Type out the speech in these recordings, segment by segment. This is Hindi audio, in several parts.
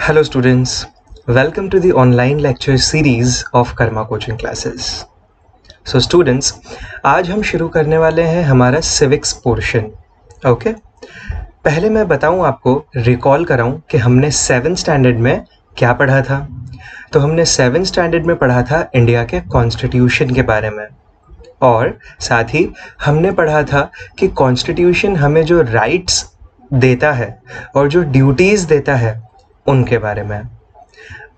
Hello students, welcome to the online lecture series of Karma Coaching Classes. So students, आज हम शुरू करने वाले हैं हमारा सिविक्स पोर्शन. ओके, पहले मैं बताऊं आपको, रिकॉल कराऊं कि हमने 7th स्टैंडर्ड में क्या पढ़ा था. तो हमने 7th स्टैंडर्ड में पढ़ा था इंडिया के कॉन्स्टिट्यूशन के बारे में, और साथ ही हमने पढ़ा था कि कॉन्स्टिट्यूशन हमें जो राइट्स देता है और जो ड्यूटीज़ देता है उनके बारे में.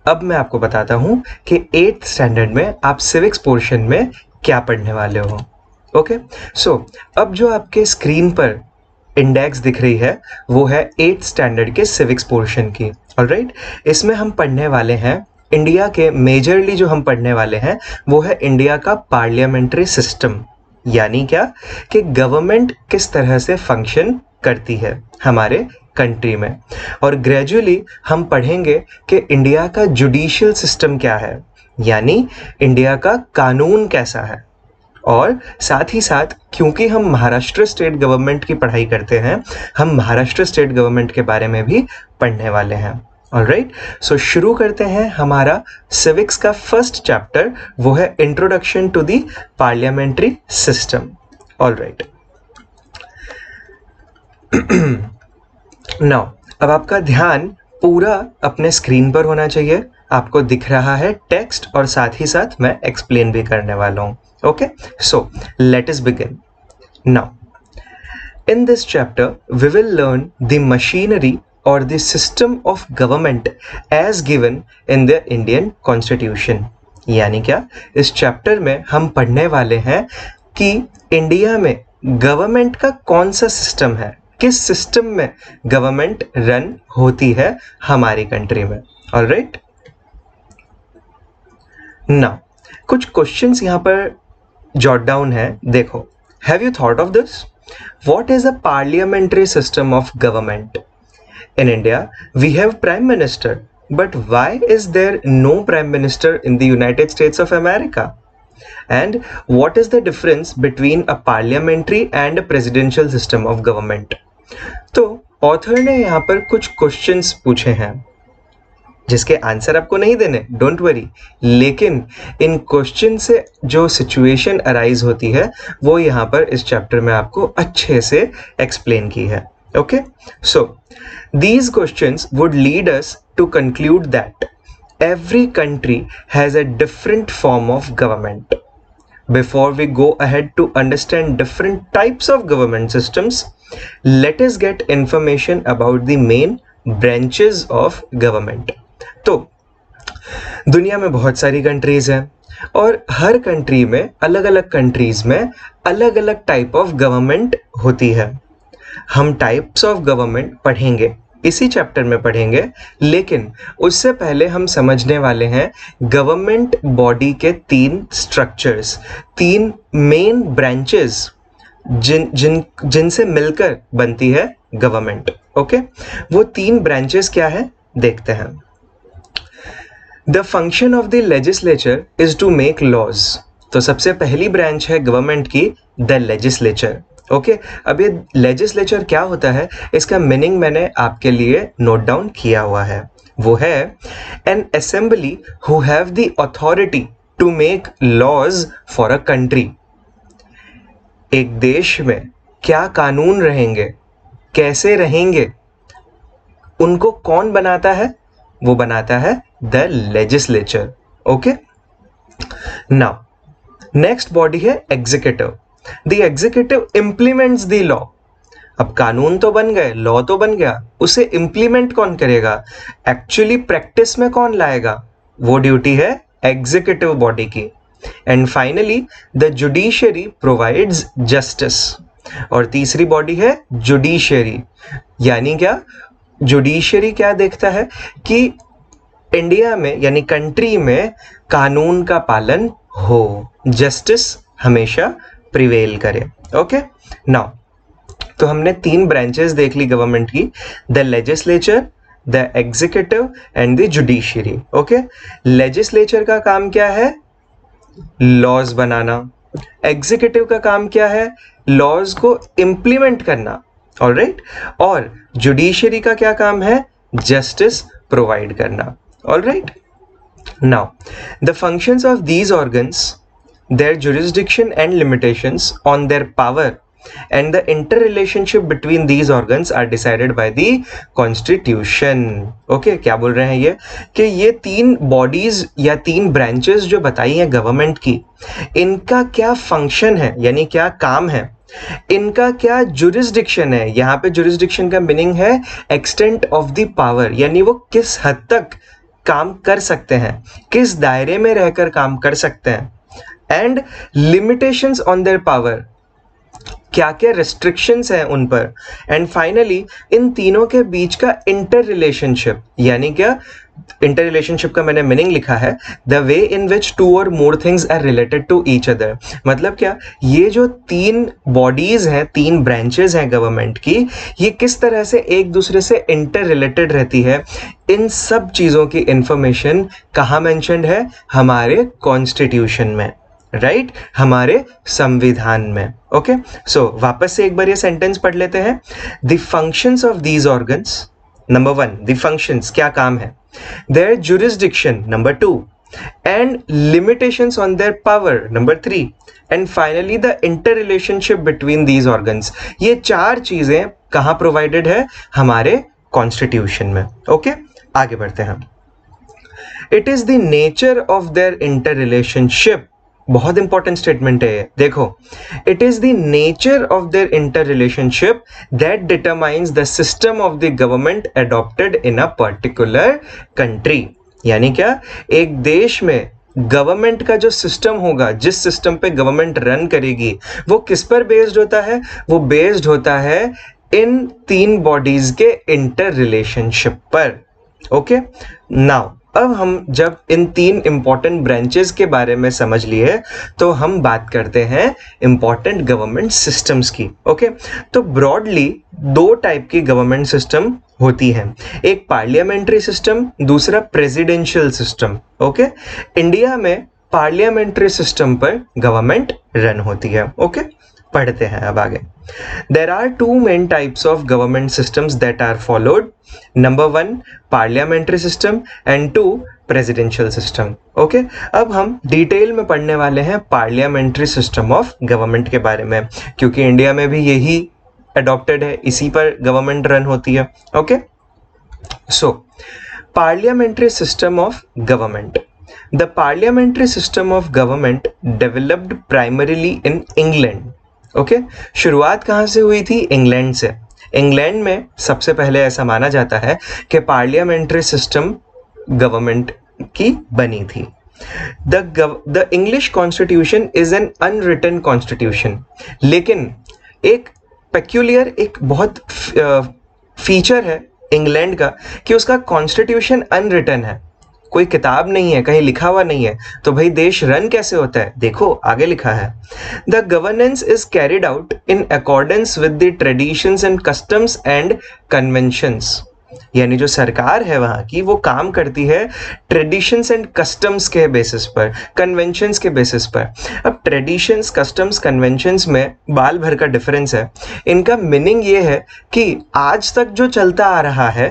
अब मैं आपको बताता हूं कि 8th स्टैंडर्ड में आप सिविक्स पोर्शन में क्या पढ़ने वाले हो. ओके, सो अब जो आपके स्क्रीन पर इंडेक्स दिख रही है वो है 8th स्टैंडर्ड के सिविक्स पोर्शन की. ऑलराइट, इसमें हम पढ़ने वाले हैं इंडिया के, मेजरली जो हम पढ़ने वाले हैं वो है इंडिया का पार्लियामेंट्री सिस्टम. यानी क्या कि गवर्नमेंट किस तरह से फंक्शन करती है हमारे कंट्री में, और ग्रेजुअली हम पढ़ेंगे कि इंडिया का जुडिशियल सिस्टम क्या है, यानी इंडिया का कानून कैसा है. और साथ ही साथ क्योंकि हम महाराष्ट्र स्टेट गवर्नमेंट की पढ़ाई करते हैं, हम महाराष्ट्र स्टेट गवर्नमेंट के बारे में भी पढ़ने वाले हैं. ऑलराइट, सो शुरू करते हैं हमारा सिविक्स का फर्स्ट चैप्टर, वो है introduction to the parliamentary system. Alright, now अब आपका ध्यान पूरा अपने स्क्रीन पर होना चाहिए. आपको दिख रहा है टेक्स्ट, और साथ ही साथ मैं एक्सप्लेन भी करने वाला हूं. Okay, so let us begin. Now in this chapter we will learn the machinery और the system of government as given in the Indian constitution. यानी क्या, इस चैप्टर में हम पढ़ने वाले हैं कि इंडिया में गवर्नमेंट का कौन सा सिस्टम है, किस सिस्टम में गवर्नमेंट रन होती है हमारी कंट्री में. ऑलराइट, नाउ कुछ क्वेश्चंस यहाँ पर जॉट डाउन है, देखो. Have you thought of this? What is a parliamentary system of government? In India we have prime minister, but why is there no prime minister in the United States of America? And what is the difference between a parliamentary and a presidential system of government? तो ऑथर ने यहाँ पर कुछ क्वेश्चंस पूछे हैं जिसके आंसर आपको नहीं देने, डोंट वरी, लेकिन इन क्वेश्चन से जो सिचुएशन अराइज होती है वो यहाँ पर इस चैप्टर में आपको अच्छे से एक्सप्लेन की है. Okay, so these questions would lead us to conclude that every country has a different form of government. Before we go ahead to understand different types of government systems, let us get information about the main branches of government. तो दुनिया में बहुत सारी कंट्रीज हैं, और हर कंट्री में, अलग अलग कंट्रीज में अलग अलग टाइप ऑफ गवर्नमेंट होती है. हम टाइप्स ऑफ गवर्नमेंट पढ़ेंगे, इसी चैप्टर में पढ़ेंगे, लेकिन उससे पहले हम समझने वाले हैं गवर्नमेंट बॉडी के 3 स्ट्रक्चर्स, 3 मेन ब्रांचेस जिनसे मिलकर बनती है गवर्नमेंट. ओके, वो 3 ब्रांचेस क्या है देखते हैं. The function of the legislature is to make laws. तो सबसे पहली ब्रांच है गवर्नमेंट की, द लेजिस्लेचर. ओके, अब ये लेजिस्लेचर क्या होता है, इसका मीनिंग मैंने आपके लिए नोट डाउन किया हुआ है. वो है an assembly who have the authority to make laws for a country. एक देश में क्या कानून रहेंगे, कैसे रहेंगे, उनको कौन बनाता है? वो बनाता है the legislature. Okay, now next body है executive. The executive implements the law. अब कानून तो बन गए, लॉ तो बन गया, उसे इम्प्लीमेंट कौन करेगा, एक्चुअली प्रैक्टिस में कौन लाएगा, वो ड्यूटी है एग्जीक्यूटिव बॉडी की. And finally the judiciary provides justice. और तीसरी बॉडी है जुडिशरी. यानी क्या, जुडिशरी क्या देखता है कि इंडिया में यानी कंट्री में कानून का पालन हो, जस्टिस हमेशा प्रिवेल करे. ओके, नाउ तो हमने 3 ब्रांचेस देख ली गवर्नमेंट की, the legislature, the executive and the judiciary. Okay, legislature का काम क्या है, लॉज बनाना. एग्जीक्यूटिव का काम क्या है, लॉज को इम्प्लीमेंट करना. ऑलराइट, और जुडिशरी का क्या काम है, जस्टिस प्रोवाइड करना. All right. Now, the functions of these organs, their jurisdiction and limitations on their power and the interrelationship between these organs are decided by the constitution. Okay, क्या बोल रहे हैं ये कि ये 3 bodies या 3 branches जो बताई हैं गवर्नमेंट की, इनका क्या फंक्शन है यानी क्या काम है, इनका क्या जुरिस्डिक्शन है. यहाँ पे जुरिस्डिक्शन का मीनिंग है एक्सटेंट ऑफ द पावर, यानी वो किस हद तक काम कर सकते हैं, किस दायरे में रहकर काम कर सकते हैं. And limitations on their power, क्या क्या रिस्ट्रिक्शंस हैं उन पर. एंड फाइनली इन तीनों के बीच का इंटर रिलेशनशिप, यानी क्या इंटर रिलेशनशिप का मैंने मीनिंग लिखा है द वे इन विच 2 और more things are related to each other. मतलब क्या, ये जो 3 बॉडीज हैं, 3 ब्रांचेस हैं गवर्नमेंट की, ये किस तरह से एक दूसरे से इंटर रिलेटेड रहती है, इन सब चीजों की इंफॉर्मेशन कहाँ मेंशन्ड है, हमारे कॉन्स्टिट्यूशन में, राइट, हमारे संविधान में. ओके, सो वापस से एक बार ये सेंटेंस पढ़ लेते हैं. The functions of these organs, number 1 the functions, क्या काम है, their jurisdiction, number 2, and limitations on their power, number 3, and finally the interrelationship between these organs. ये 4 चीजें कहाँ प्रोवाइडेड है, हमारे कॉन्स्टिट्यूशन में. ओके, आगे बढ़ते हैं. It is the nature of their interrelationship, बहुत इंपॉर्टेंट स्टेटमेंट है ये, देखो. It is the nature of their inter relationship that determines the system of the government adopted in a particular country. यानी क्या, एक देश में गवर्नमेंट का जो सिस्टम होगा, जिस सिस्टम पे गवर्नमेंट रन करेगी, वो किस पर बेस्ड होता है, वो बेस्ड होता है इन 3 बॉडीज के इंटर रिलेशनशिप पर. ओके, नाउ अब हम जब इन 3 इंपॉर्टेंट ब्रांचेस के बारे में समझ लिए तो हम बात करते हैं इंपॉर्टेंट गवर्नमेंट सिस्टम्स की. ओके, तो ब्रॉडली 2 टाइप की गवर्नमेंट सिस्टम होती हैं, एक पार्लियामेंट्री सिस्टम, दूसरा प्रेसिडेंशियल सिस्टम. ओके, इंडिया में पार्लियामेंट्री सिस्टम पर गवर्नमेंट रन होती है. ओके, पढ़ते हैं अब आगे. There are 2 main types of government systems that are followed. Number 1 parliamentary system and 2 presidential system. Okay, अब हम डिटेल में पढ़ने वाले हैं पार्लियामेंट्री सिस्टम ऑफ गवर्नमेंट के बारे में, क्योंकि इंडिया में भी यही अडॉप्टेड है, इसी पर गवर्नमेंट रन होती है. Okay, so parliamentary system of government. The parliamentary system of government developed primarily in England. Okay, शुरुआत कहाँ से हुई थी, इंग्लैंड से. इंग्लैंड में सबसे पहले ऐसा माना जाता है कि पार्लियामेंट्री सिस्टम गवर्नमेंट की बनी थी. The English constitution is an unwritten constitution, लेकिन एक पेक्यूलियर, एक बहुत फीचर है इंग्लैंड का कि उसका कॉन्स्टिट्यूशन अनरिटन है, कोई किताब नहीं है, कहीं लिखा हुआ नहीं है. तो भाई देश रन कैसे होता है, देखो आगे लिखा है. The governance is carried out in accordance with the traditions and customs and conventions. यानी जो सरकार है वहाँ की, वो काम करती है ट्रेडिशंस एंड कस्टम्स के बेसिस पर, कन्वेंशंस के बेसिस पर. अब ट्रेडिशंस, कस्टम्स, कन्वेंशंस में बाल भर का डिफरेंस है. इनका मीनिंग ये है कि आज तक जो चलता आ रहा है,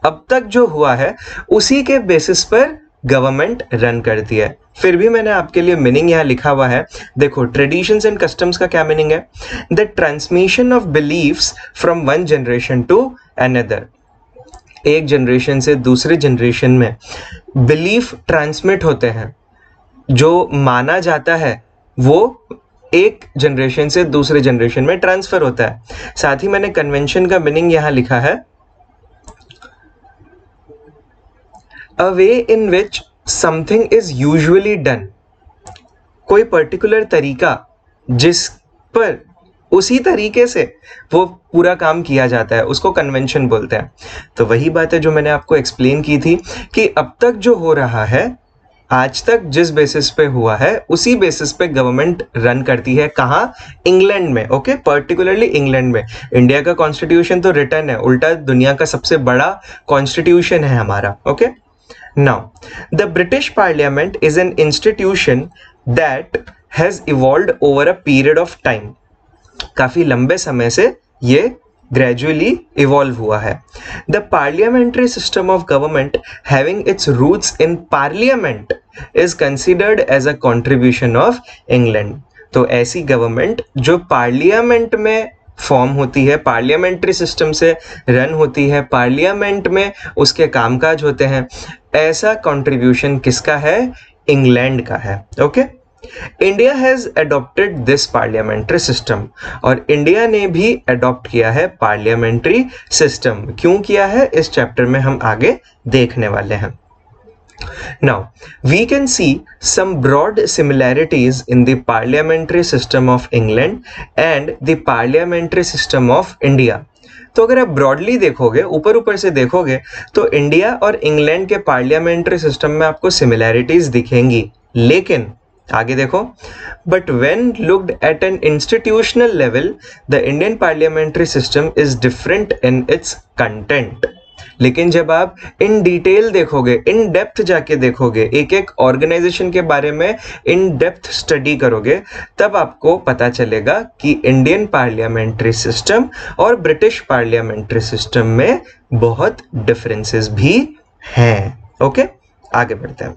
अब तक जो हुआ है, उसी के बेसिस पर गवर्नमेंट रन करती है. फिर भी मैंने आपके लिए मीनिंग यहाँ लिखा हुआ है, देखो. ट्रेडिशंस एंड कस्टम्स का क्या मीनिंग है, the transmission of beliefs from one generation to another. एक जनरेशन से दूसरे जनरेशन में बिलीफ ट्रांसमिट होते हैं, जो माना जाता है वो एक जनरेशन से दूसरे जनरेशन में ट्रांसफर होता है. साथ ही मैंने कन्वेंशन का मीनिंग यहाँ लिखा है, a way in which something is usually done. कोई पर्टिकुलर तरीका जिस पर उसी तरीके से वो पूरा काम किया जाता है, उसको कन्वेंशन बोलते हैं. तो वही बात है जो मैंने आपको एक्सप्लेन की थी कि अब तक जो हो रहा है, आज तक जिस बेसिस पे हुआ है, उसी बेसिस पे गवर्नमेंट रन करती है. कहाँ, इंग्लैंड में. ओके, पर्टिकुलरली इंग्लैंड में. इंडिया का कॉन्स्टिट्यूशन तो रिटर्न है, उल्टा दुनिया का सबसे बड़ा कॉन्स्टिट्यूशन है हमारा. Okay, now the British Parliament is an institution that has evolved over a period of time. काफी लंबे समय से ये ग्रेजुअली इवॉल्व हुआ है. The parliamentary system of government having its roots in parliament is considered as a contribution of England. तो ऐसी गवर्नमेंट जो पार्लियामेंट में फॉर्म होती है, पार्लियामेंट्री सिस्टम से रन होती है, पार्लियामेंट में उसके कामकाज होते हैं, ऐसा कंट्रीब्यूशन किसका है? इंग्लैंड का है. Okay, India has adopted this parliamentary system, और इंडिया ने भी अडॉप्ट किया है पार्लियामेंट्री सिस्टम. क्यों किया है, इस चैप्टर में हम आगे देखने वाले हैं. Now, we can see some broad similarities in the parliamentary system of England and the parliamentary system of India. तो अगर आप ब्रॉडली देखोगे, ऊपर ऊपर से देखोगे, तो इंडिया और इंग्लैंड के पार्लियामेंट्री सिस्टम में आपको सिमिलैरिटीज दिखेंगी, लेकिन आगे देखो, but when looked at an institutional level the Indian parliamentary system is different in its content. लेकिन जब आप इन डिटेल देखोगे, इन डेप्थ जाके देखोगे, एक एक ऑर्गेनाइजेशन के बारे में इन डेप्थ स्टडी करोगे, तब आपको पता चलेगा कि इंडियन पार्लियामेंट्री सिस्टम और ब्रिटिश पार्लियामेंट्री सिस्टम में बहुत डिफरेंसेस भी हैं. ओके, आगे बढ़ते हैं.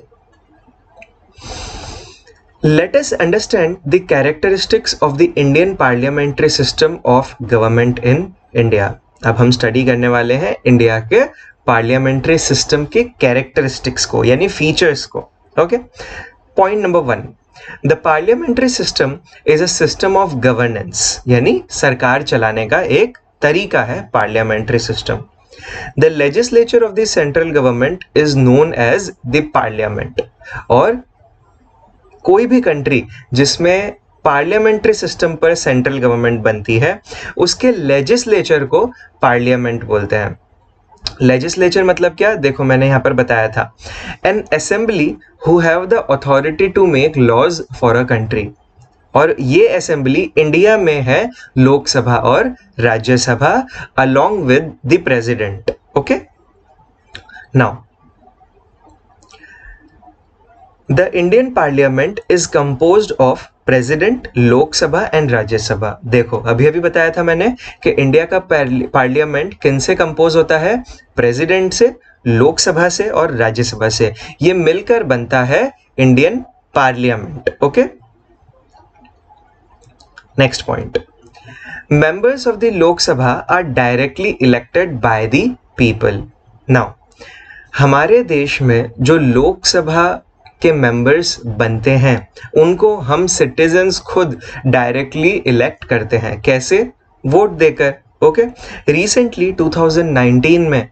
Let us understand the characteristics of the Indian parliamentary system of government in India. अब हम स्टडी करने वाले हैं इंडिया के पार्लियामेंट्री सिस्टम के कैरेक्टरिस्टिक्स को, यानी फीचर्स को. Okay, point number 1, the parliamentary system is a system of governance, यानी सरकार चलाने का एक तरीका है parliamentary system. The legislature of the central government is known as the parliament, और कोई भी कंट्री जिसमें पार्लियामेंट्री सिस्टम पर सेंट्रल गवर्नमेंट बनती है, उसके लेजिस्लेचर को पार्लियामेंट बोलते हैं. लेजिस्लेचर मतलब क्या? देखो, मैंने यहां पर बताया था, N assembly who have the authority to make laws for a country. और ये असेंबली इंडिया में है लोकसभा और Rajya Sabha along with the president. Okay, now the Indian parliament is composed of president, Lok Sabha and Rajya Sabha. देखो, अभी अभी बताया था मैंने कि इंडिया का पार्लियामेंट किन से कंपोज होता है? प्रेसिडेंट से, लोकसभा से और राज्यसभा से. ये मिलकर बनता है Indian parliament. Okay, next point, members of the Lok Sabha are directly elected by the people. Now, हमारे देश में जो लोकसभा के मेंबर्स बनते हैं, उनको हम सिटीजन्स खुद डायरेक्टली इलेक्ट करते हैं. कैसे? वोट देकर. ओके, रिसेंटली 2019 में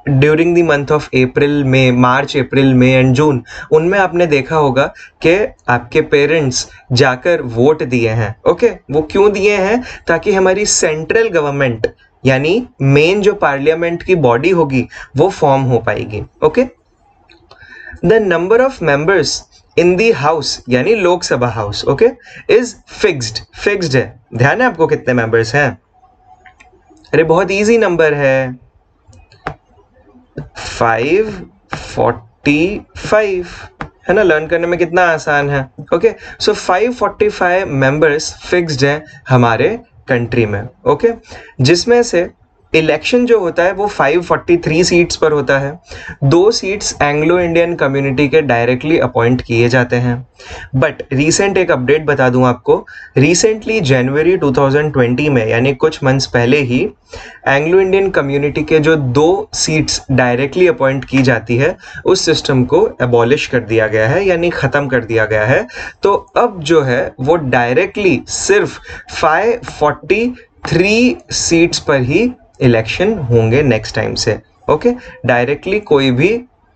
during the month of April, May, March, April, May and June, उनमें आपने देखा होगा कि आपके पेरेंट्स जाकर वोट दिए हैं. ओके, वो क्यों दिए हैं? ताकि हमारी सेंट्रल गवर्नमेंट, यानी मेन जो पार्लियामेंट की बॉडी होगी, वो फॉर्म हो पाएगी. Okay, the number of members in the house, यानी Lok Sabha house, okay, is fixed है. ध्यान है आपको कितने मेंबर्स हैं? अरे बहुत इजी नंबर है, 545 है ना. लर्न करने में कितना आसान है. ओके, सो 545 मेंबर्स फिक्स्ड है हमारे कंट्री में. ओके, जिसमें से इलेक्शन जो होता है वो 543 सीट्स पर होता है. 2 सीट्स एंग्लो इंडियन कम्युनिटी के डायरेक्टली अपॉइंट किए जाते हैं. बट रीसेंट एक अपडेट बता दूं आपको, रिसेंटली जनवरी 2020 में, यानी कुछ मंथ्स पहले ही, एंग्लो इंडियन कम्युनिटी के जो 2 सीट्स डायरेक्टली अपॉइंट की जाती है, उस सिस्टम को एबॉलिश कर दिया गया है, यानी ख़त्म कर दिया गया है. तो अब जो है वो डायरेक्टली सिर्फ 543 सीट्स पर ही इलेक्शन होंगे नेक्स्ट टाइम से. ओके, डायरेक्टली कोई भी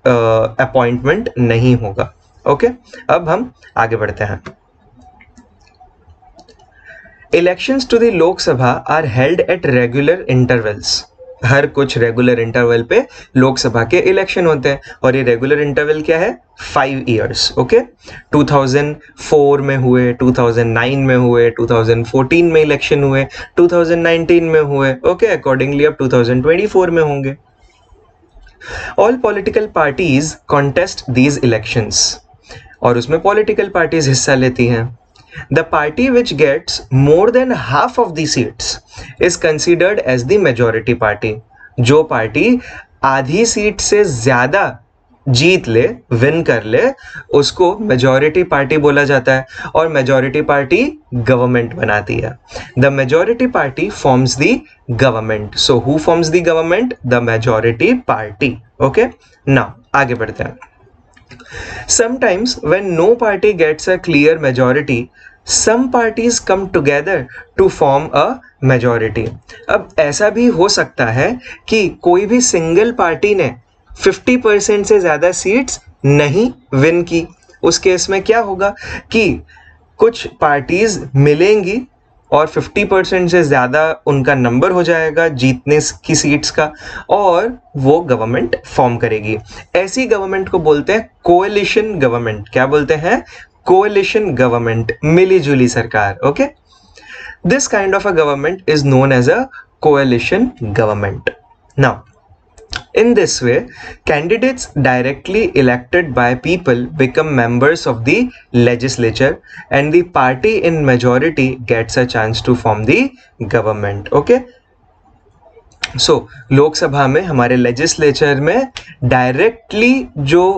अपॉइंटमेंट नहीं होगा. ओके, अब हम आगे बढ़ते हैं. Elections to the Lok Sabha are held at regular intervals. हर कुछ रेगुलर इंटरवल पे लोकसभा के इलेक्शन होते हैं, और ये रेगुलर इंटरवल क्या है? 5 ईयर्स. ओके, 2004 में हुए, 2009 में हुए, 2014 में इलेक्शन हुए, 2019 में हुए. ओके, अकॉर्डिंगली अब 2024 में होंगे. All political parties contest these elections, और उसमें पॉलिटिकल पार्टीज हिस्सा लेती हैं. The party which gets more than half of the seats is considered as the majority party. जो पार्टी आधी सीट से ज्यादा जीत ले, विन कर ले, उसको मेजॉरिटी पार्टी बोला जाता है और मेजॉरिटी पार्टी गवर्नमेंट बनाती है. The majority party forms the government. So who forms the government? The majority party. Okay, now आगे बढ़ते हैं. Sometimes when no party gets a clear majority, some parties come together to form a majority. अब ऐसा भी हो सकता है कि कोई भी सिंगल पार्टी ने 50% से ज़्यादा सीट्स नहीं विन की. उस केस में क्या होगा कि कुछ पार्टीज मिलेंगी और 50% से ज़्यादा उनका नंबर हो जाएगा जीतने की सीट्स का और वो गवर्नमेंट फॉर्म करेगी. ऐसी गवर्नमेंट को बोलते हैं कोएलिशन गवर्नमेंट. क्या बोलते हैं? कोएलिशन गवर्नमेंट, मिली जुली सरकार. Okay, this kind of a government is known as a coalition government. Now in this way, candidates directly elected by people become members of the legislature and the party in majority gets a chance to form the government. Okay, so लोक सभा में हमारे लेजिस्लेचर में डायरेक्टली जो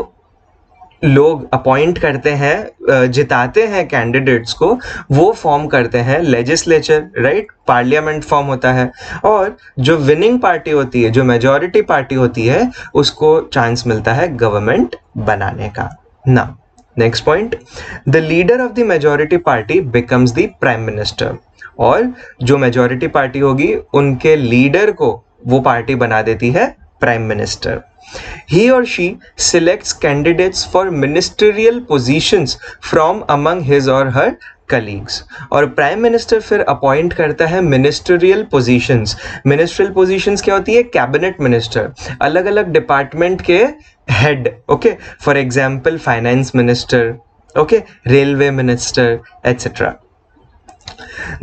लोग अपॉइंट करते हैं, जिताते हैं कैंडिडेट्स को, वो फॉर्म करते हैं लेजिस्लेचर, राइट? पार्लियामेंट फॉर्म होता है और जो विनिंग पार्टी होती है, जो मेजॉरिटी पार्टी होती है, उसको चांस मिलता है गवर्नमेंट बनाने का. Now next point, the leader of the majority party becomes the prime minister. और जो मेजॉरिटी पार्टी होगी उनके लीडर को वो पार्टी बना देती है prime minister. He or she selects candidates for ministerial positions from among his or her colleagues. और प्राइम मिनिस्टर फिर अपॉइंट करता है मिनिस्ट्रियल पोजीशंस. मिनिस्ट्रियल पोजीशंस क्या होती है? कैबिनेट मिनिस्टर, अलग अलग डिपार्टमेंट के head. Okay, for example finance minister, okay, railway minister, etcetera.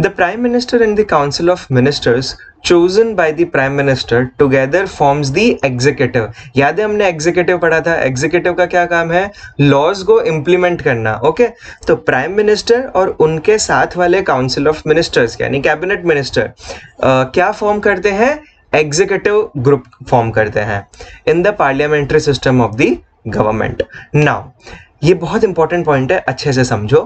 The Prime Minister and the Council of Ministers chosen by the Prime Minister together forms the executive. याद है हमने executive पढ़ा था. executive का क्या काम है? laws को implement करना. ओके, तो Prime Minister और उनके साथ वाले Council of Ministers यानी Cabinet Minister क्या फॉर्म करते हैं? executive group फॉर्म करते हैं in the parliamentary system of the government. Now ये बहुत इंपॉर्टेंट पॉइंट है, अच्छे से समझो.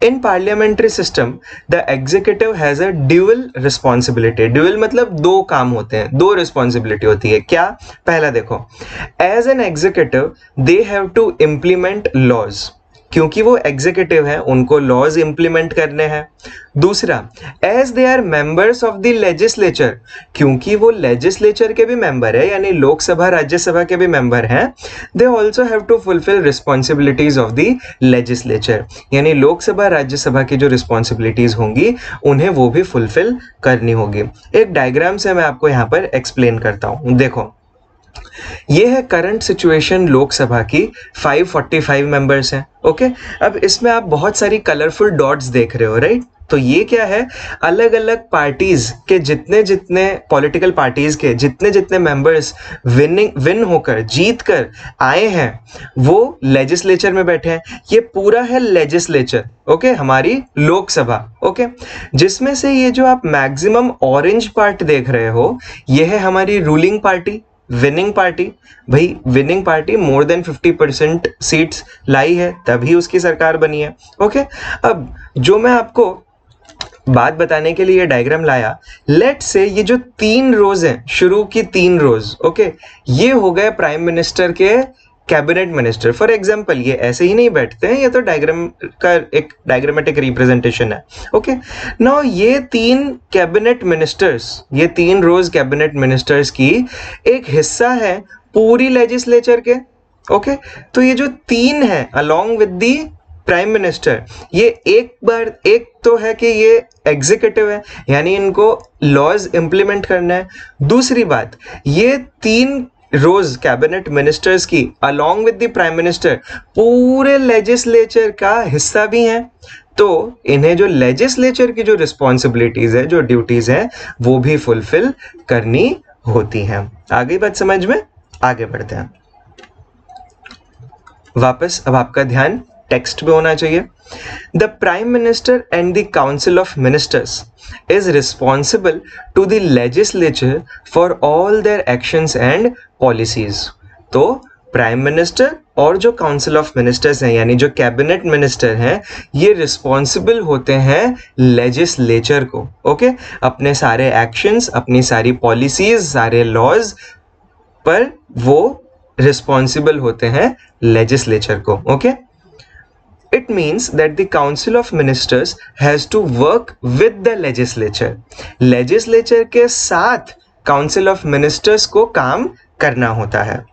इन parliamentary system the executive has a dual responsibility. Dual मतलब दो काम होते हैं, दो रिस्पॉन्सिबिलिटी होती है. क्या? पहला देखो, as an executive they have to implement laws. क्योंकि वो एग्जीक्यूटिव है, उनको लॉज इंप्लीमेंट करने हैं. दूसरा, as they are members of the legislature. क्योंकि वो लेजिस्लेचर के भी मेंबर है, यानी लोकसभा राज्यसभा के भी मेंबर हैं, they also have to fulfil responsibilities of the legislature. यानी लोकसभा राज्यसभा की जो रिस्पॉन्सिबिलिटीज होंगी उन्हें वो भी फुलफिल करनी होगी. एक डायग्राम से मैं आपको यहाँ पर एक्सप्लेन करता हूँ. देखो, ये है करंट सिचुएशन लोकसभा की. 545 मेंबर्स हैं. ओके, अब इसमें आप बहुत सारी कलरफुल डॉट्स देख रहे हो, राइट? तो ये क्या है? अलग अलग पार्टीज के जितने पॉलिटिकल पार्टीज के जितने मेंबर्स विन होकर जीत कर आए हैं वो लेजिस्लेचर में बैठे हैं. ये पूरा है लेजिस्लेचर, ओके, हमारी लोकसभा. ओके, जिसमें से ये जो आप मैक्सिमम ऑरेंज पार्ट देख रहे हो, ये है हमारी रूलिंग पार्टी, विनिंग पार्टी. भाई winning party more than 50% seats लाई है, तभी उसकी सरकार बनी है. ओके, अब जो मैं आपको बात बताने के लिए डायग्राम लाया, लेट से ये जो 3 रोज हैं, शुरू की 3 रोज, ओके, ये हो गए प्राइम मिनिस्टर के कैबिनेट मिनिस्टर. फॉर एग्जाम्पल ये ऐसे ही नहीं बैठते हैं, ये तो डायग्राम का एक डायग्रामेटिक रिप्रेजेंटेशन है. ओके, नाउ ये 3 कैबिनेट मिनिस्टर्स, ये 3 रोज कैबिनेट मिनिस्टर्स की एक हिस्सा है पूरी लेजिस्लेचर के. ओके, तो ये जो 3 है along with the prime minister, ये एक तो है कि ये एग्जीक्यूटिव है, यानी इनको लॉज इंप्लीमेंट करना है. दूसरी बात, ये 3 रोज कैबिनेट मिनिस्टर्स की along with the prime minister पूरे लेजिस्लेचर का हिस्सा भी हैं. तो इन्हें जो लेजिस्लेचर की जो रिस्पॉन्सिबिलिटीज है, जो ड्यूटीज हैं, वो भी फुलफिल करनी होती हैं. आ गई बात समझ में? आगे बढ़ते हैं. वापस अब आपका ध्यान टेक्स्ट में होना चाहिए। The prime minister and the council of ministers is responsible to the legislature for all their actions and policies। तो प्राइम मिनिस्टर और जो काउंसिल ऑफ मिनिस्टर्स हैं यानी जो कैबिनेट मिनिस्टर हैं ये रिस्पॉन्सिबल होते हैं लेजिस्लेचर को, ओके, अपने सारे एक्शंस, अपनी सारी पॉलिसीज, सारे लॉज पर वो रिस्पॉन्सिबल होते हैं लेजिस्लेचर को, okay. It means that the Council of Ministers has to work with the legislature. Legislature के साथ Council of Ministers को काम करना होता है।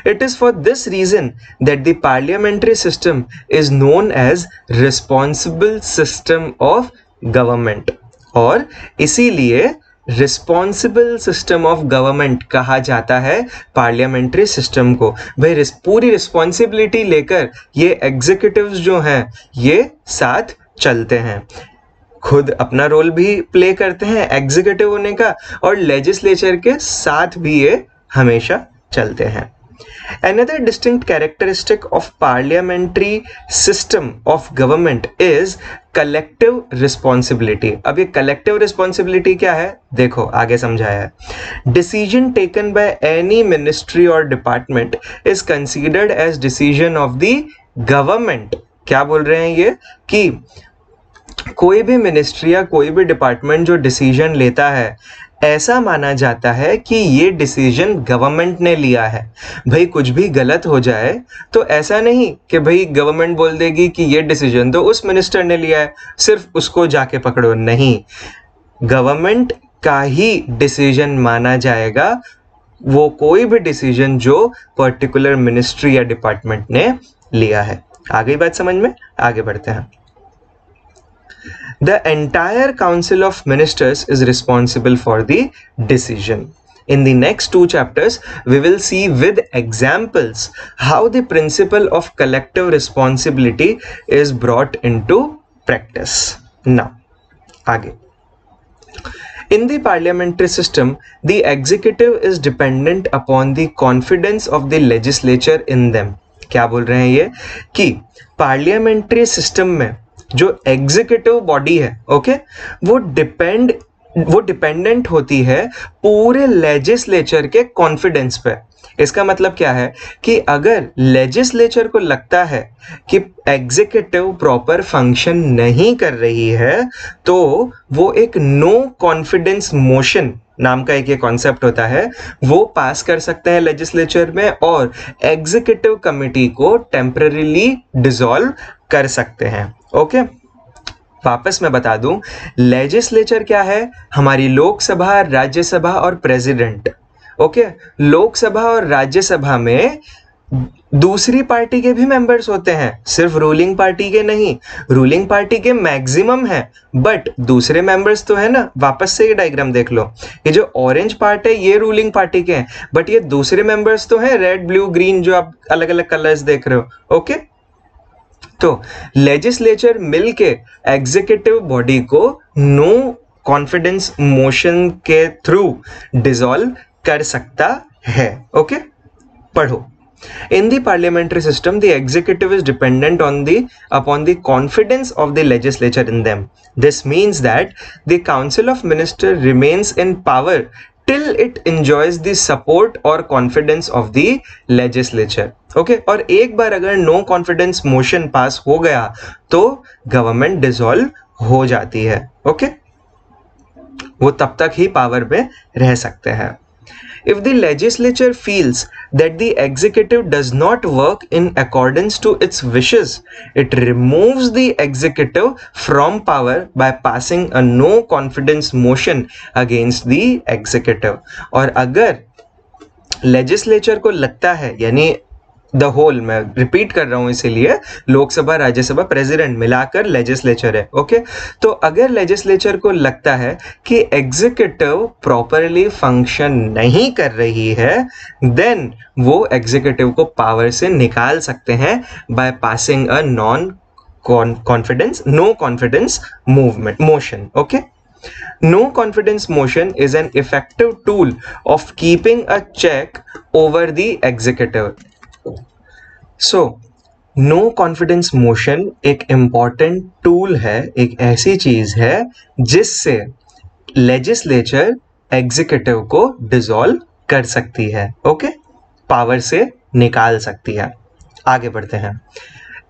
It is for this reason that the parliamentary system is known as responsible system of government। और इसीलिए रिस्पॉन्सिबल सिस्टम ऑफ गवर्नमेंट कहा जाता है पार्लियामेंट्री सिस्टम को। भाई पूरी रिस्पॉन्सिबिलिटी लेकर ये एग्जीक्यूटिव्स जो हैं ये साथ चलते हैं, खुद अपना रोल भी प्ले करते हैं एग्जीक्यूटिव होने का और लेजिस्लेचर के साथ भी ये हमेशा चलते हैं। Another distinct characteristic of parliamentary system of government is collective responsibility। अब ये collective responsibility क्या है देखो आगे समझाया है। Decision taken by any ministry or department is considered as decision of the government। क्या बोल रहे हैं ये कि कोई भी मिनिस्ट्री या कोई भी डिपार्टमेंट जो डिसीजन लेता है ऐसा माना जाता है कि ये डिसीजन गवर्नमेंट ने लिया है। भाई कुछ भी गलत हो जाए तो ऐसा नहीं कि भाई गवर्नमेंट बोल देगी कि ये डिसीजन तो उस मिनिस्टर ने लिया है, सिर्फ उसको जाके पकड़ो, नहीं, गवर्नमेंट का ही डिसीजन माना जाएगा वो कोई भी डिसीजन जो पर्टिकुलर मिनिस्ट्री या डिपार्टमेंट ने लिया है। आ गई बात समझ में? आगे बढ़ते हैं। The entire Council of Ministers is responsible for the decision. In the next 2 chapters, we will see with examples how the principle of collective responsibility is brought into practice. Now, आगे। In the parliamentary system, the executive is dependent upon the confidence of the legislature in them। क्या बोल रहे हैं ये कि पार्लियामेंट्री सिस्टम में जो एग्जीक्यूटिव बॉडी है, ओके, वो डिपेंडेंट होती है पूरे लेजिस्लेचर के कॉन्फिडेंस पे। इसका मतलब क्या है कि अगर लेजिस्लेचर को लगता है कि एग्जीक्यूटिव प्रॉपर फंक्शन नहीं कर रही है तो वो एक नो कॉन्फिडेंस मोशन नाम का एक ये कॉन्सेप्ट होता है, वो पास कर सकते हैं लेजिस्लेचर में और एग्जीक्यूटिव कमिटी को टेम्पररीली डिसॉल्व कर सकते हैं, ओके। वापस मैं बता दूं, लेजिस्लेचर क्या है? हमारी लोकसभा, राज्यसभा और प्रेसिडेंट, ओके। लोकसभा और राज्यसभा में दूसरी पार्टी के भी मेंबर्स होते हैं, सिर्फ रूलिंग पार्टी के नहीं। रूलिंग पार्टी के मैक्सिमम है बट दूसरे मेंबर्स तो है ना। वापस से ये डायग्राम देख लो, ये जो ऑरेंज पार्ट है ये रूलिंग पार्टी के हैं बट ये दूसरे मेंबर्स तो हैं, रेड, ब्लू, ग्रीन, जो आप अलग अलग कलर्स देख रहे हो, ओके। तो लेजिस्लेचर मिलके एग्जीक्यूटिव बॉडी को नो कॉन्फिडेंस मोशन के थ्रू डिसॉल्व कर सकता है, ओके। पढ़ो। In the parliamentary system, the executive is dependent upon the confidence of the legislature in them. This means that the Council of Ministers remains in power till it enjoys the support or confidence of the legislature. Okay? और एक बार अगर no confidence motion पास हो गया तो गवर्नमेंट डिसॉल्व हो जाती है, okay? वो तब तक ही पावर में रह सकते हैं। If the legislature feels that the executive does not work in accordance to its wishes, it removes the executive from power by passing a no confidence motion against the executive। और अगर legislature को लगता है, यानी द होल, मैं रिपीट कर रहा हूं इसीलिए, लोकसभा, राज्यसभा, प्रेसिडेंट मिलाकर लेजिस्लेचर है, ओके। तो अगर लेजिस्लेचर को लगता है कि एग्जीक्यूटिव प्रॉपरली फंक्शन नहीं कर रही है देन वो एग्जीक्यूटिव को पावर से निकाल सकते हैं by passing a no confidence motion, okay. No confidence motion is an effective tool of keeping a check over the executive. So, no confidence motion एक इम्पॉर्टेंट टूल है, एक ऐसी चीज है जिससे लेजिस्लेचर एग्जीक्यूटिव को डिसॉल्व कर सकती है, ओके, पावर से निकाल सकती है। आगे बढ़ते हैं।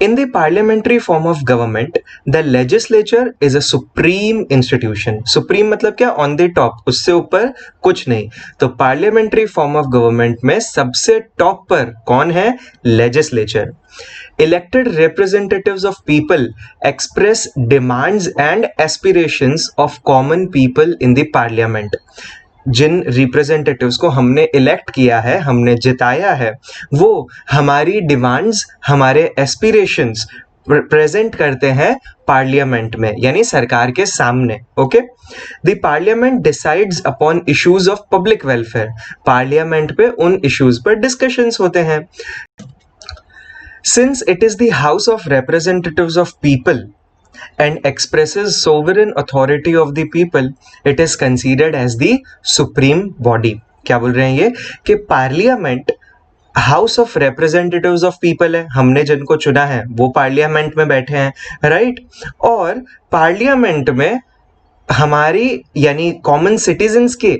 In the parliamentary form of government, the legislature is a supreme institution. Supreme मतलब क्या? On the top, उससे ऊपर कुछ नहीं। तो parliamentary form of government में सबसे टॉप पर कौन है? Legislature. Elected representatives of people express demands and aspirations of common people in the parliament. जिन रिप्रेजेंटेटिव्स को हमने इलेक्ट किया है, हमने जिताया है, वो हमारी डिमांड्स, हमारे एस्पिरेशंस प्रेजेंट करते हैं पार्लियामेंट में, यानी सरकार के सामने, okay. The parliament decides upon issues of public welfare. Parliament पे उन इश्यूज पर डिस्कशंस होते हैं। Since it is the house of representatives of people and expresses sovereign authority of the people, it is considered as the supreme body. क्या बोल रहे हैं ये कि parliament house of representatives of people है, हमने जिनको चुना है वो पार्लियामेंट में बैठे हैं, राइट। और पार्लियामेंट में हमारी यानी कॉमन सिटीजन्स के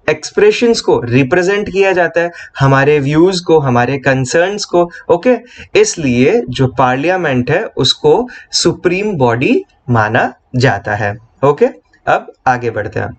एक्सप्रेशंस को रिप्रेजेंट किया जाता है, हमारे व्यूज को, हमारे कंसर्न्स को, ओके। इसलिए जो पार्लियामेंट है उसको सुप्रीम बॉडी माना जाता है, ओके। अब आगे बढ़ते हैं।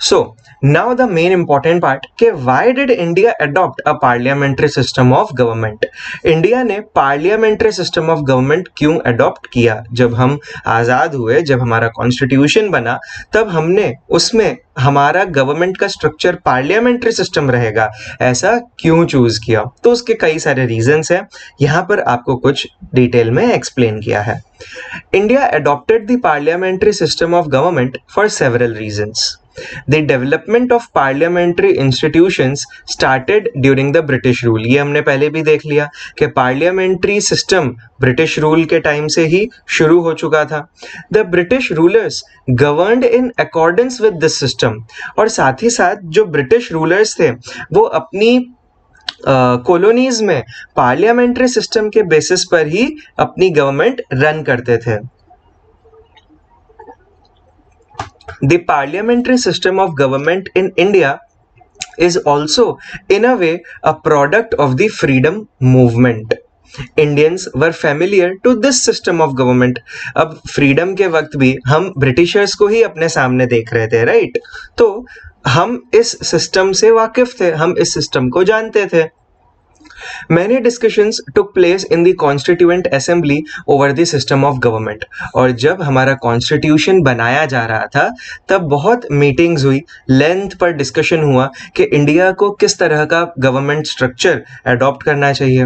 So now the main important part कि why did India adopt a parliamentary system of government? India ने parliamentary system of government क्यों adopt किया? जब हम आज़ाद हुए, जब हमारा कॉन्स्टिट्यूशन बना, तब हमने उसमें हमारा गवर्नमेंट का स्ट्रक्चर पार्लियामेंट्री सिस्टम रहेगा, ऐसा क्यों चूज किया? तो उसके कई सारे रीजंस हैं, यहाँ पर आपको कुछ डिटेल में एक्सप्लेन किया है। India adopted the parliamentary system of government for several reasons. The development of parliamentary institutions started during the British rule. ये हमने पहले भी देख लिया कि parliamentary system ब्रिटिश रूल के टाइम से ही शुरू हो चुका था। The British rulers governed in accordance with this system. और साथ ही साथ जो ब्रिटिश रूलर्स थे वो अपनी कॉलोनीज में पार्लियामेंट्री सिस्टम के बेसिस पर ही अपनी गवर्नमेंट रन करते थे। The parliamentary system of government in India is also in a way a product of the freedom movement. Indians were familiar to this system of government. अब फ्रीडम के वक्त भी हम ब्रिटिशर्स को ही अपने सामने देख रहे थे, राइट? तो हम इस सिस्टम से वाकिफ थे, हम इस सिस्टम को जानते थे। Many discussions took place in the Constituent Assembly over the system of government. और जब हमारा कॉन्स्टिट्यूशन बनाया जा रहा था तब बहुत मीटिंग्स हुई, लेंथ पर डिस्कशन हुआ कि इंडिया को किस तरह का गवर्नमेंट स्ट्रक्चर अडॉप्ट करना चाहिए।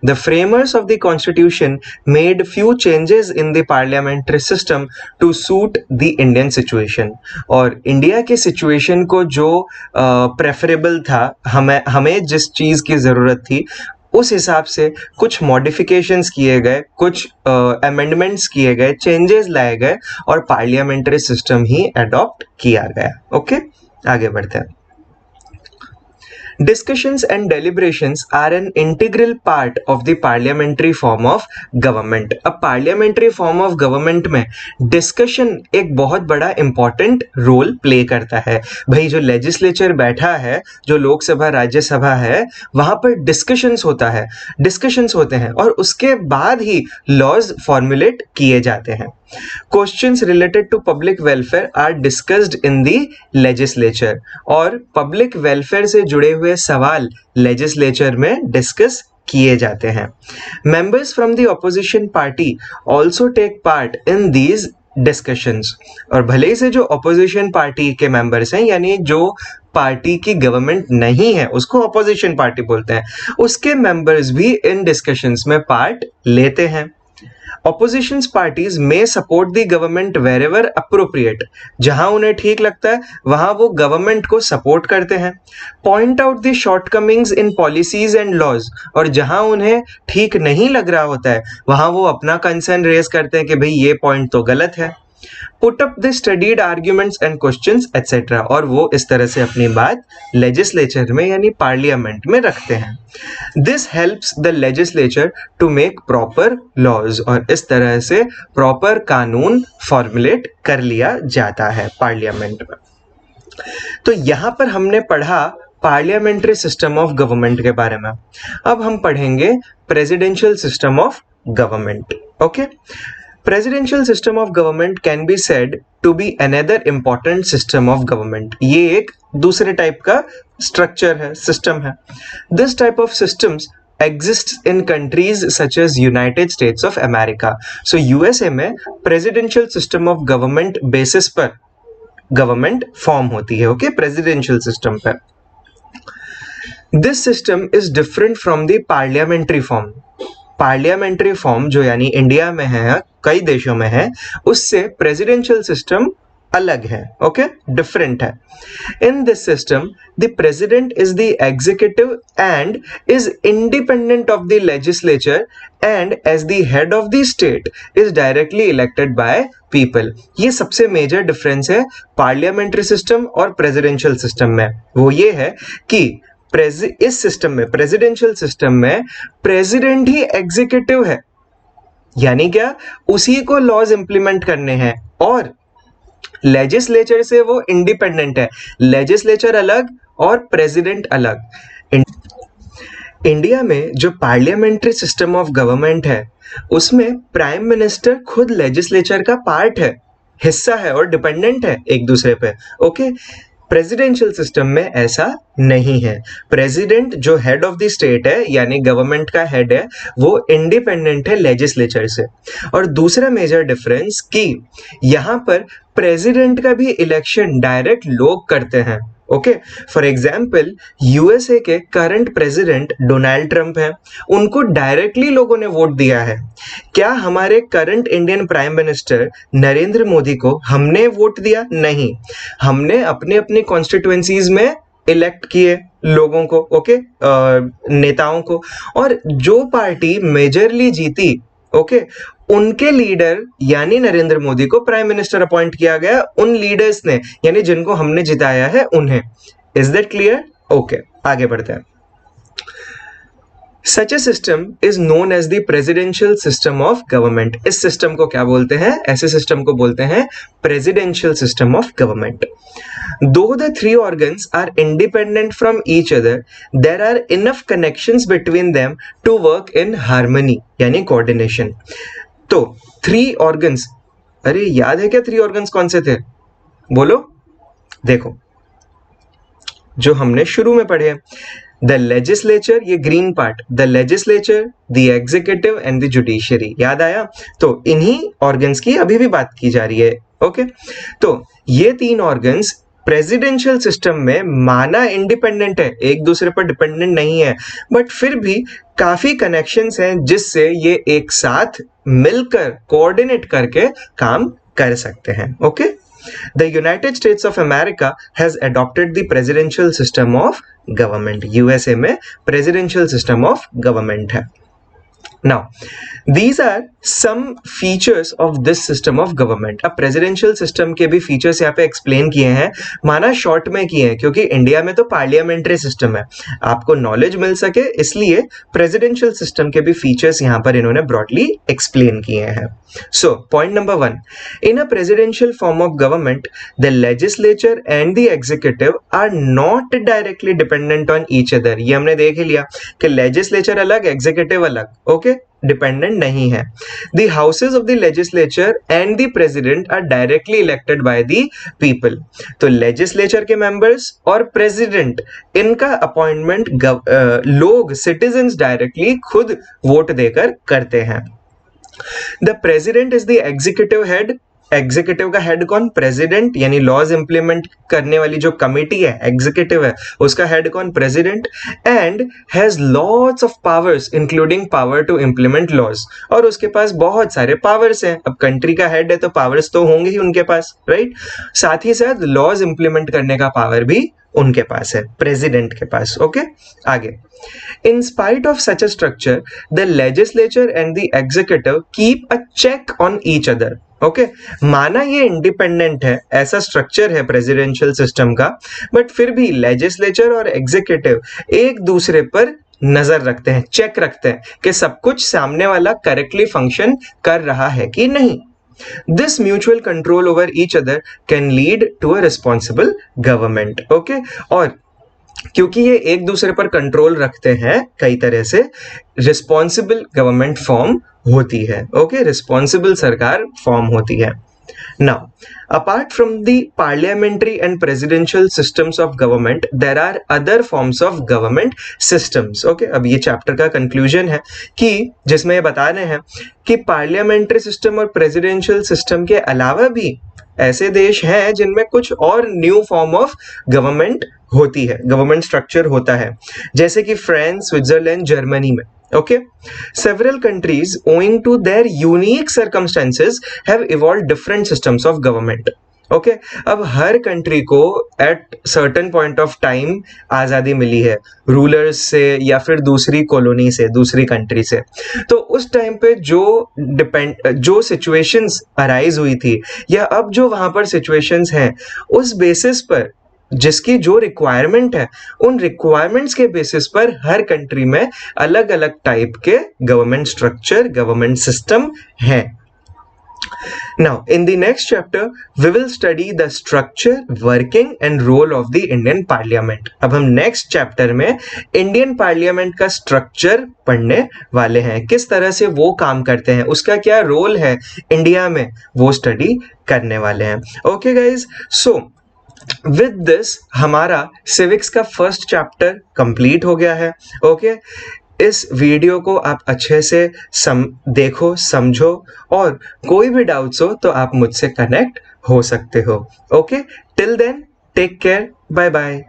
The framers of the Constitution made few changes in the parliamentary system to suit the Indian situation. और इंडिया के सिचुएशन को जो प्रेफरेबल था, हमें जिस चीज़ की ज़रूरत थी उस हिसाब से कुछ मॉडिफिकेशंस किए गए, कुछ अमेंडमेंट्स किए गए, चेंजेस लाए गए और पार्लियामेंट्री सिस्टम ही अडॉप्ट किया गया, ओके। आगे बढ़ते हैं। Discussions and deliberations are an integral part of the parliamentary form of government. अब parliamentary form of government में discussion एक बहुत बड़ा important role play करता है। भाई जो legislature बैठा है, जो लोकसभा राज्यसभा है, वहाँ पर discussions होते हैं और उसके बाद ही laws formulate किए जाते हैं। Questions related to public welfare are discussed in the legislature और public welfare से जुड़े हुए सवाल legislature में डिस्कस किए जाते हैं। Members from the opposition party also take part in these discussions और भले ही से जो opposition party के members हैं, यानी जो पार्टी की गवर्नमेंट नहीं है उसको opposition party बोलते हैं, उसके members भी इन discussions में पार्ट लेते हैं। Opposition parties may support the government wherever appropriate. जहां उन्हें ठीक लगता है वहां वो गवर्नमेंट को सपोर्ट करते हैं। Point out the shortcomings in policies and laws. और जहां उन्हें ठीक नहीं लग रहा होता है वहां वो अपना कंसर्न रेज करते हैं कि भाई ये पॉइंट तो गलत है। Put up the studied arguments and questions etcetera, और वो इस तरह से अपनी बात लेजिस्लेचर में यानी पार्लियामेंट में रखते हैं. This helps the legislature to make proper laws, और इस तरह से प्रॉपर कानून फॉर्मुलेट कर लिया जाता है पार्लियामेंट में. तो यहां पर हमने पढ़ा पार्लियामेंट्री सिस्टम ऑफ गवर्नमेंट के बारे में. अब हम पढ़ेंगे presidential system of government. Okay, presidential system of government can be said to be another important system of government. ये एक दूसरे टाइप का स्ट्रक्चर है, सिस्टम है. This type of systems exists in countries such as United States of America. So USA में presidential system of government basis पर गवर्नमेंट फॉर्म होती है. ओके, प्रेसिडेंशियल सिस्टम पर. This system is different from the parliamentary form. Parliamentary form जो यानी इंडिया में है, कई देशों में है, उससे प्रेसिडेंशियल सिस्टम अलग है. ओके, डिफरेंट है. In this system the president is the executive and is independent of the legislature and as the head of the state is directly elected by people. ये सबसे मेजर डिफरेंस है पार्लियामेंट्री सिस्टम और प्रेसिडेंशियल सिस्टम में. वो ये है कि इस सिस्टम में, प्रेसिडेंशियल सिस्टम में, प्रेसिडेंट ही एग्जीक्यूटिव है, यानी क्या, उसी को लॉज इंप्लीमेंट करने हैं, और लेजिस्लेचर से वो इंडिपेंडेंट है. लेजिस्लेचर अलग और प्रेसिडेंट अलग. इंडिया में जो पार्लियामेंट्री सिस्टम ऑफ गवर्नमेंट है, उसमें प्राइम मिनिस्टर खुद लेजिस्लेचर का पार्ट है, हिस्सा है और डिपेंडेंट है एक दूसरे पे. ओके, प्रेसिडेंशियल सिस्टम में ऐसा नहीं है. प्रेसिडेंट जो हेड ऑफ द स्टेट है यानी गवर्नमेंट का हेड है, वो इंडिपेंडेंट है लेजिस्लेचर से. और दूसरा मेजर डिफरेंस कि यहां पर प्रेसिडेंट का भी इलेक्शन डायरेक्ट लोग करते हैं. ओके, फॉर एग्जाम्पल यूएसए के करंट प्रेसिडेंट डोनाल्ड ट्रंप हैं, उनको डायरेक्टली लोगों ने वोट दिया है. क्या हमारे current Indian prime minister Narendra Modi को हमने वोट दिया? नहीं, हमने अपने अपने कॉन्स्टिट्यूएंसीज में इलेक्ट किए लोगों को. ओके, नेताओं को. और जो पार्टी मेजरली जीती, ओके, उनके लीडर यानी नरेंद्र मोदी को प्राइम मिनिस्टर अपॉइंट किया गया, उन लीडर्स ने, यानी जिनको हमने जिताया है उन्हें. Is that clear? ओके, आगे बढ़ते हैं. Such a system is known as the presidential system of government. इस सिस्टम को क्या बोलते हैं? ऐसे सिस्टम को बोलते हैं presidential system of government. Though the three organs are independent from each other, there are enough connections between them to work in harmony, यानी coordination. तो three organs, अरे याद है क्या three organs कौन से थे? बोलो. देखो, जो हमने शुरू में पढ़े, द लेजिस्लेचर, ये green part, the legislature, the executive and the judiciary. याद आया? तो इन्हीं ऑर्गन्स की अभी भी बात की जा रही है. ओके, तो ये तीन ऑर्गन्स प्रेसिडेंशियल सिस्टम में माना इंडिपेंडेंट है, एक दूसरे पर डिपेंडेंट नहीं है, बट फिर भी काफी कनेक्शंस हैं जिससे ये एक साथ मिलकर कोऑर्डिनेट करके काम कर सकते हैं. Okay, The United States of America has adopted the presidential system of government. USA में presidential system of government है. Now, these are some features of this system of government. अब presidential system के भी features यहाँ पे explain किए हैं, माना short में किए हैं, क्योंकि इंडिया में तो parliamentary system है, आपको knowledge मिल सके इसलिए presidential system के भी features यहाँ पर इन्होंने broadly explain किए हैं. So, point number 1. In a presidential form of government, the legislature and the executive are not directly dependent on each other. ये हमने देख ही लिया कि legislature अलग, executive अलग. Okay? Dependent नहीं है. The houses of the legislature and the president are directly elected by the people. तो legislature के members और president, इनका appointment लोग, citizens directly खुद वोट देकर करते हैं. The president is the executive head. Executive का हेड कौन? प्रेसिडेंट, यानी लॉज इंप्लीमेंट करने वाली जो कमिटी है, एग्जीक्यूटिव है, उसका हेड कौन? President. And has lots of powers including power to implement laws. और उसके पास बहुत सारे पावर्स हैं. अब कंट्री का हेड है तो पावर्स तो होंगे ही उनके पास, राइट? साथ ही साथ लॉज इंप्लीमेंट करने का पावर भी उनके पास है, प्रेसिडेंट के पास. ओके, आगे. In spite of such a structure, the legislature and the executive keep a check on each other. Okay माना ये इंडिपेंडेंट है, ऐसा स्ट्रक्चर है प्रेसिडेंशियल सिस्टम का, बट फिर भी लेजिस्लेचर और एग्जीक्यूटिव एक दूसरे पर नजर रखते हैं, चेक रखते हैं कि सब कुछ सामने वाला करेक्टली फंक्शन कर रहा है कि नहीं. This mutual control over each other can lead to a responsible government. Okay? और क्योंकि ये एक दूसरे पर कंट्रोल रखते हैं कई तरह से, रिस्पॉन्सिबल गवर्नमेंट फॉर्म होती है. ओके रिस्पॉन्सिबल सरकार फॉर्म होती है. Now, apart from the parliamentary and presidential systems of government, there are other forms of government systems. Okay, अब ये चैप्टर का कंक्लूजन है कि जिसमें ये बता रहे हैं कि पार्लियामेंट्री सिस्टम और प्रेसिडेंशियल सिस्टम के अलावा भी ऐसे देश हैं जिनमें कुछ और न्यू फॉर्म ऑफ गवर्नमेंट होती है, गवर्नमेंट स्ट्रक्चर होता है, जैसे कि फ्रांस, स्विट्जरलैंड, जर्मनी में. Okay, several countries, owing to their unique circumstances, have evolved different systems of government. Okay, अब हर कंट्री को at certain point of time आज़ादी मिली है रूलर्स से या फिर दूसरी कॉलोनी से, दूसरी कंट्री से. तो उस टाइम पे जो सिचुएशंस अराइज हुई थी या अब जो वहाँ पर सिचुएशंस हैं, उस बेसिस पर जिसकी जो रिक्वायरमेंट है, उन रिक्वायरमेंट्स के बेसिस पर हर कंट्री में अलग अलग टाइप के गवर्नमेंट स्ट्रक्चर, गवर्नमेंट सिस्टम है. Now, in the next chapter, we will study the structure, working and role of the Indian Parliament. अब हम next chapter में Indian Parliament का structure पढ़ने वाले हैं, किस तरह से वो काम करते हैं, उसका क्या रोल है इंडिया में, वो स्टडी करने वाले हैं. Okay guys, so with this हमारा सिविक्स का फर्स्ट चैप्टर कंप्लीट हो गया है. ओके इस वीडियो को आप अच्छे से देखो, समझो, और कोई भी डाउट्स हो तो आप मुझसे कनेक्ट हो सकते हो. Okay till then take care, bye bye.